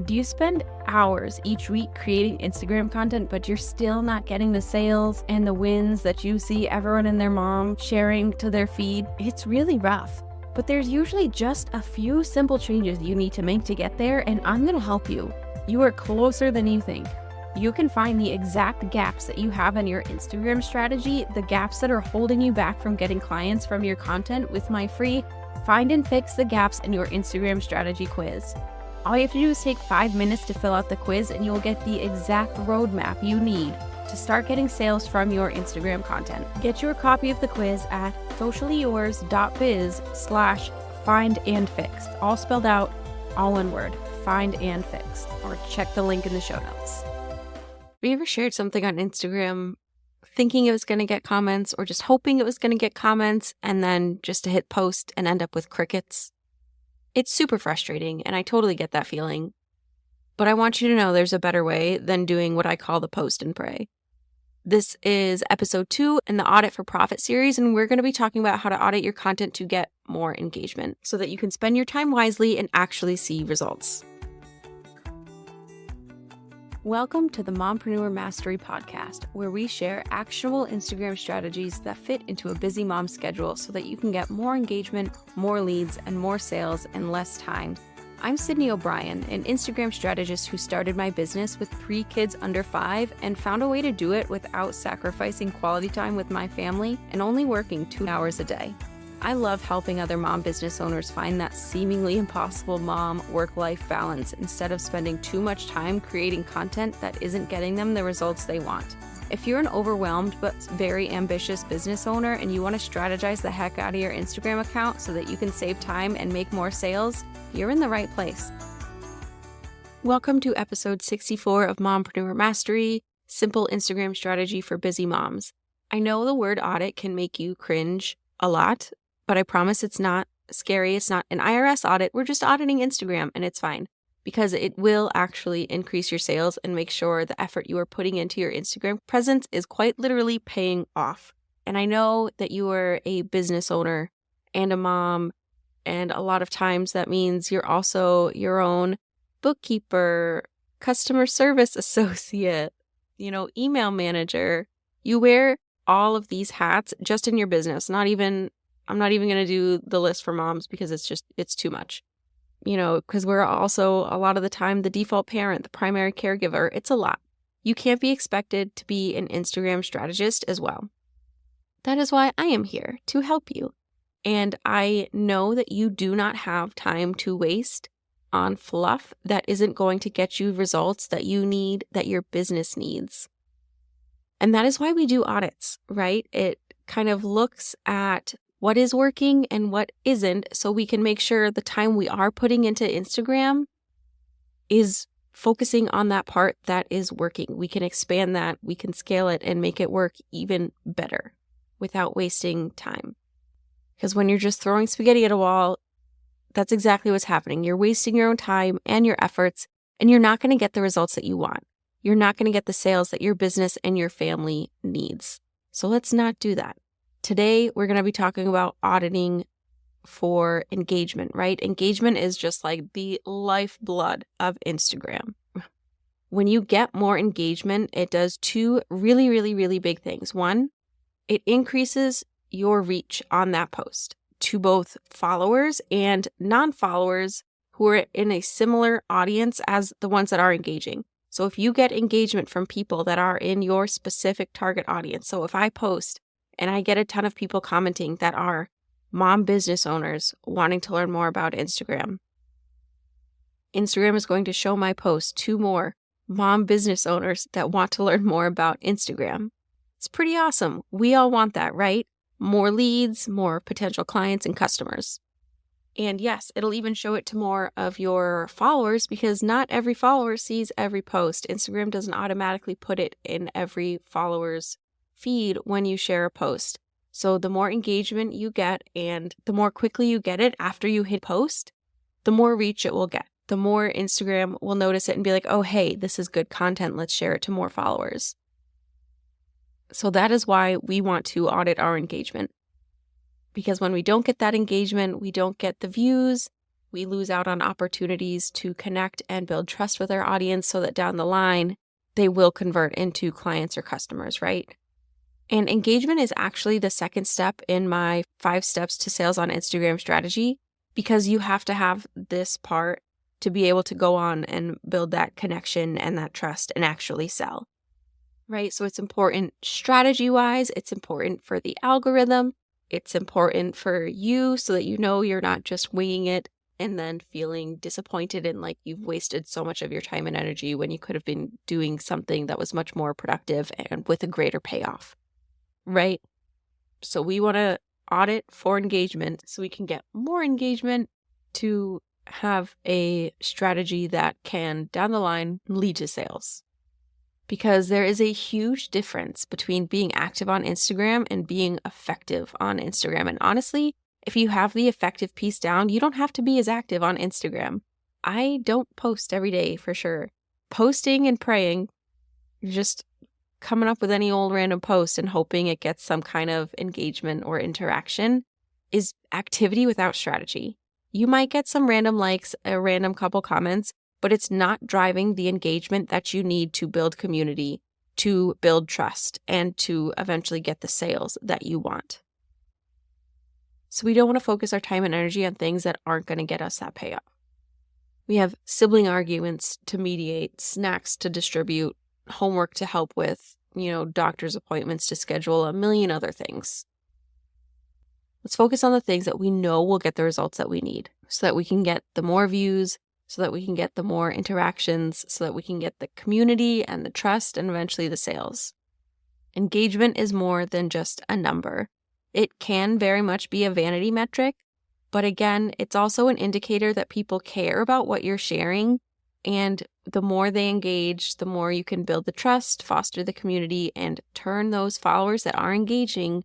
Do you spend hours each week creating Instagram content, but you're still not getting the sales and the wins that you see everyone and their mom sharing to their feed? It's really rough, but there's usually just a few simple changes you need to make to get there, and I'm going to help you. You are closer than you think. You can find the exact gaps that you have in your Instagram strategy, the gaps that are holding you back from getting clients from your content with my free Find and Fix the Gaps in Your Instagram Strategy quiz. All you have to do is take 5 minutes to fill out the quiz and you'll get the exact roadmap you need to start getting sales from your Instagram content. Get your copy of the quiz at sociallyyours.biz/findandfixed. All spelled out, all one word, find and fixed, or check the link in the show notes. Have you ever shared something on Instagram thinking it was going to get comments or just hoping it was going to get comments and then just to hit post and end up with crickets? It's super frustrating, and I totally get that feeling. But I want you to know there's a better way than doing what I call the post and pray. This is episode 2 in the Audit for Profit series, and we're going to be talking about how to audit your content to get more engagement so that you can spend your time wisely and actually see results. Welcome to the Mompreneur Mastery Podcast, where we share actionable Instagram strategies that fit into a busy mom's schedule so that you can get more engagement, more leads, and more sales in less time. I'm Sydney O'Brien, an Instagram strategist who started my business with 3 kids under 5 and found a way to do it without sacrificing quality time with my family and only working 2 hours a day. I love helping other mom business owners find that seemingly impossible mom work-life balance instead of spending too much time creating content that isn't getting them the results they want. If you're an overwhelmed but very ambitious business owner and you want to strategize the heck out of your Instagram account so that you can save time and make more sales, you're in the right place. Welcome to episode 64 of Mompreneur Mastery, Simple Instagram Strategy for Busy Moms. I know the word audit can make you cringe a lot, but I promise it's not scary. It's not an IRS audit. We're just auditing Instagram, and it's fine because it will actually increase your sales and make sure the effort you are putting into your Instagram presence is quite literally paying off. And I know that you are a business owner and a mom, and a lot of times that means you're also your own bookkeeper, customer service associate, email manoger. You wear all of these hats just in your business, I'm not even going to do the list for moms because it's too much, because we're also a lot of the time the default parent, the primary caregiver. It's a lot. You can't be expected to be an Instagram strategist as well. That is why I am here to help you. And I know that you do not have time to waste on fluff that isn't going to get you results that you need, that your business needs. And that is why we do audits, right? It kind of looks at what is working and what isn't, so we can make sure the time we are putting into Instagram is focusing on that part that is working. We can expand that, we can scale it and make it work even better without wasting time. Because when you're just throwing spaghetti at a wall, that's exactly what's happening. You're wasting your own time and your efforts, and you're not going to get the results that you want. You're not going to get the sales that your business and your family needs. So let's not do that. Today, we're going to be talking about auditing for engagement, right? Engagement is just like the lifeblood of Instagram. When you get more engagement, it does 2 really, really, really big things. 1, it increases your reach on that post to both followers and non-followers who are in a similar audience as the ones that are engaging. So if you get engagement from people that are in your specific target audience, so if I post and I get a ton of people commenting that are mom business owners wanting to learn more about Instagram, Instagram is going to show my post to more mom business owners that want to learn more about Instagram. It's pretty awesome. We all want that, right? More leads, more potential clients and customers. And yes, it'll even show it to more of your followers because not every follower sees every post. Instagram doesn't automatically put it in every follower's feed when you share a post. So the more engagement you get and the more quickly you get it after you hit post, the more reach it will get. The more Instagram will notice it and be like, oh, hey, this is good content. Let's share it to more followers. So that is why we want to audit our engagement. Because when we don't get that engagement, we don't get the views, we lose out on opportunities to connect and build trust with our audience so that down the line, they will convert into clients or customers, right? And engagement is actually the second step in my 5 steps to sales on Instagram strategy, because you have to have this part to be able to go on and build that connection and that trust and actually sell, right? So it's important strategy-wise, it's important for the algorithm, it's important for you so that you know you're not just winging it and then feeling disappointed and like you've wasted so much of your time and energy when you could have been doing something that was much more productive and with a greater payoff, right? So we want to audit for engagement so we can get more engagement to have a strategy that can, down the line, lead to sales. Because there is a huge difference between being active on Instagram and being effective on Instagram. And honestly, if you have the effective piece down, you don't have to be as active on Instagram. I don't post every day for sure. Posting and praying, just coming up with any old random post and hoping it gets some kind of engagement or interaction, is activity without strategy. You might get some random likes, a random couple comments, but it's not driving the engagement that you need to build community, to build trust, and to eventually get the sales that you want. So we don't want to focus our time and energy on things that aren't going to get us that payoff. We have sibling arguments to mediate, snacks to distribute, homework to help with, doctor's appointments to schedule, a million other things. Let's focus on the things that we know will get the results that we need so that we can get the more views, so that we can get the more interactions, so that we can get the community and the trust and eventually the sales. Engagement is more than just a number. It can very much be a vanity metric, but again, it's also an indicator that people care about what you're sharing. And the more they engage, the more you can build the trust, foster the community, and turn those followers that are engaging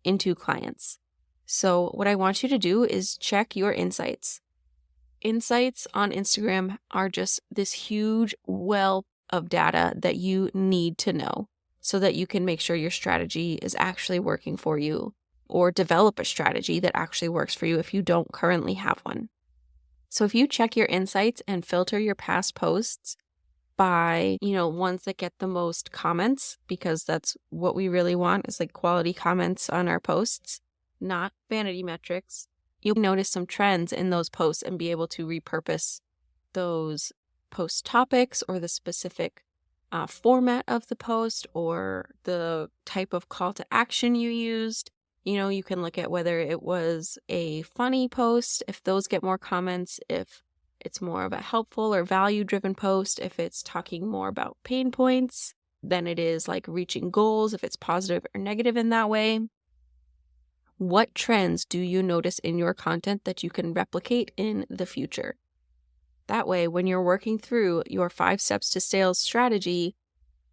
into clients. So what I want you to do is check your insights. Insights on Instagram are just this huge well of data that you need to know so that you can make sure your strategy is actually working for you, or develop a strategy that actually works for you if you don't currently have one. So if you check your insights and filter your past posts by, ones that get the most comments, because that's what we really want, is like quality comments on our posts, not vanity metrics, you'll notice some trends in those posts and be able to repurpose those post topics or the specific format of the post or the type of call to action you used. You can look at whether it was a funny post, if those get more comments, if it's more of a helpful or value-driven post, if it's talking more about pain points than it is like reaching goals, if it's positive or negative in that way. What trends do you notice in your content that you can replicate in the future? That way, when you're working through your 5 steps to sales strategy,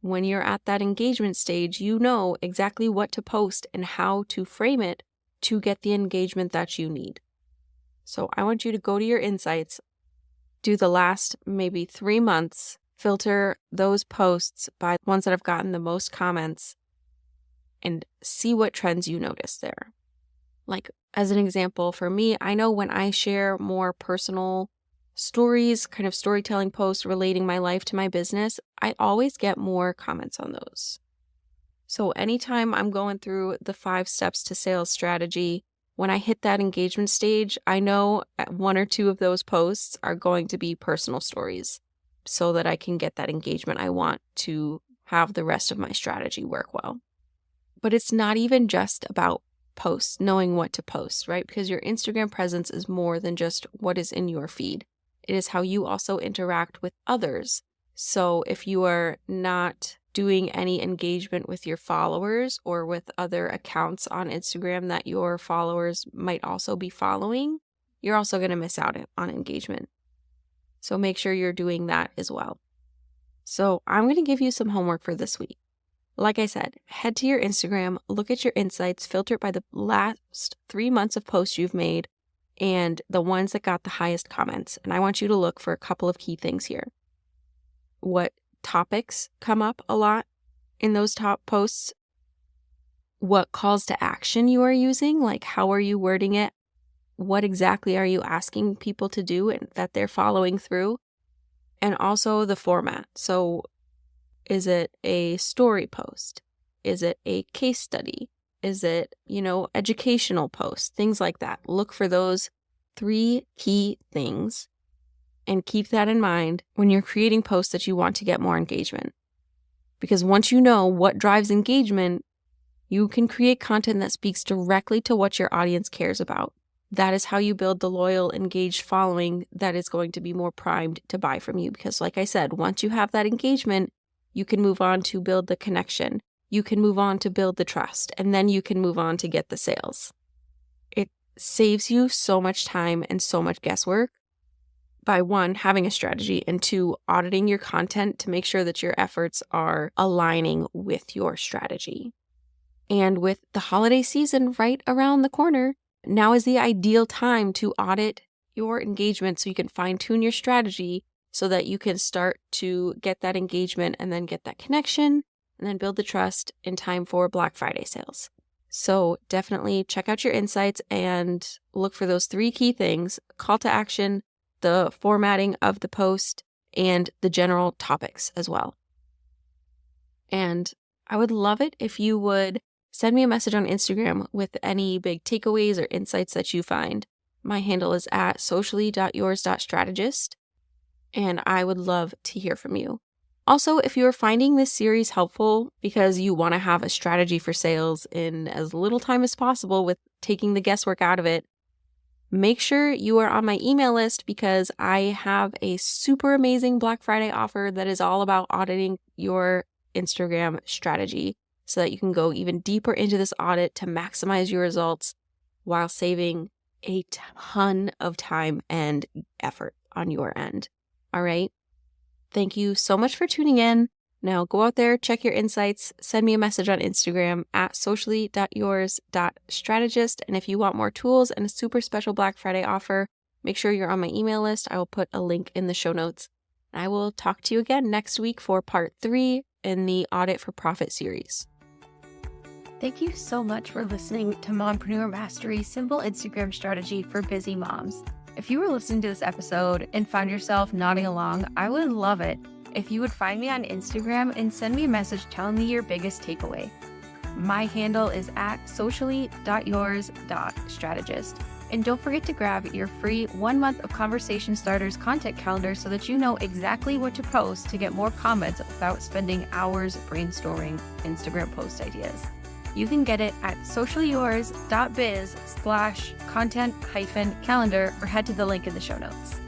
when you're at that engagement stage, you know exactly what to post and how to frame it to get the engagement that you need. So I want you to go to your insights, do the last maybe 3 months, filter those posts by ones that have gotten the most comments, and see what trends you notice there. Like, as an example, for me, I know when I share more personal stories, kind of storytelling posts relating my life to my business, I always get more comments on those. So anytime I'm going through the 5 steps to sales strategy, when I hit that engagement stage, I know 1 or 2 of those posts are going to be personal stories so that I can get that engagement I want to have the rest of my strategy work well. But it's not even just about posts, knowing what to post, right? Because your Instagram presence is more than just what is in your feed. It is how you also interact with others. So if you are not doing any engagement with your followers or with other accounts on Instagram that your followers might also be following, you're also going to miss out on engagement. So make sure you're doing that as well. So I'm going to give you some homework for this week. Like I said, head to your Instagram, look at your insights, filter it by the last 3 months of posts you've made and the ones that got the highest comments. And I want you to look for a couple of key things here. What topics come up a lot in those top posts? What calls to action you are using, like how are you wording it? what exactly are you asking people to do and that they're following through? And also the format. So is it a story post? Is it a case study? Is it, educational posts? Things like that. Look for those 3 key things and keep that in mind when you're creating posts that you want to get more engagement. Because once you know what drives engagement, you can create content that speaks directly to what your audience cares about. That is how you build the loyal, engaged following that is going to be more primed to buy from you. Because like I said, once you have that engagement, you can move on to build the connection. You can move on to build the trust, and then you can move on to get the sales. It saves you so much time and so much guesswork by 1, having a strategy, and 2, auditing your content to make sure that your efforts are aligning with your strategy. And with the holiday season right around the corner, now is the ideal time to audit your engagement so you can fine-tune your strategy so that you can start to get that engagement and then get that connection and then build the trust in time for Black Friday sales. So definitely check out your insights and look for those 3 key things: call to action, the formatting of the post, and the general topics as well. And I would love it if you would send me a message on Instagram with any big takeaways or insights that you find. My handle is at socially.yours.strategist, and I would love to hear from you. Also, if you are finding this series helpful because you want to have a strategy for sales in as little time as possible with taking the guesswork out of it, make sure you are on my email list because I have a super amazing Black Friday offer that is all about auditing your Instagram strategy so that you can go even deeper into this audit to maximize your results while saving a ton of time and effort on your end. All right. Thank you so much for tuning in. Now go out there, check your insights, send me a message on Instagram at socially.yours.strategist. And if you want more tools and a super special Black Friday offer, make sure you're on my email list. I will put a link in the show notes. I will talk to you again next week for part 3 in the Audit for Profit series. Thank you so much for listening to Mompreneur Mastery's simple Instagram strategy for busy moms. If you were listening to this episode and found yourself nodding along, I would love it if you would find me on Instagram and send me a message telling me your biggest takeaway. My handle is at socially.yours.strategist. And don't forget to grab your free 1 month of Conversation Starters content calendar so that you know exactly what to post to get more comments without spending hours brainstorming Instagram post ideas. You can get it at sociallyyours.biz/content-calendar or head to the link in the show notes.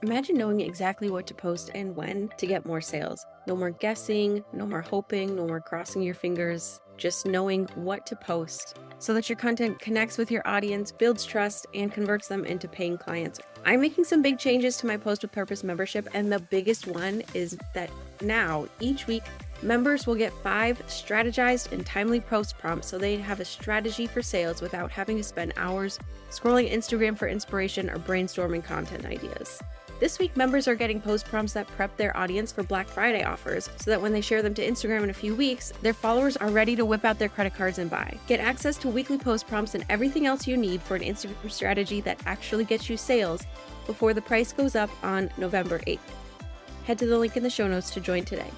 Imagine knowing exactly what to post and when to get more sales. No more guessing, no more hoping, no more crossing your fingers. Just knowing what to post so that your content connects with your audience, builds trust, and converts them into paying clients. I'm making some big changes to my Post with Purpose membership, and the biggest one is that now, each week, members will get 5 strategized and timely post prompts so they have a strategy for sales without having to spend hours scrolling Instagram for inspiration or brainstorming content ideas. This week, members are getting post prompts that prep their audience for Black Friday offers so that when they share them to Instagram in a few weeks, their followers are ready to whip out their credit cards and buy. Get access to weekly post prompts and everything else you need for an Instagram strategy that actually gets you sales before the price goes up on November 8th. Head to the link in the show notes to join today.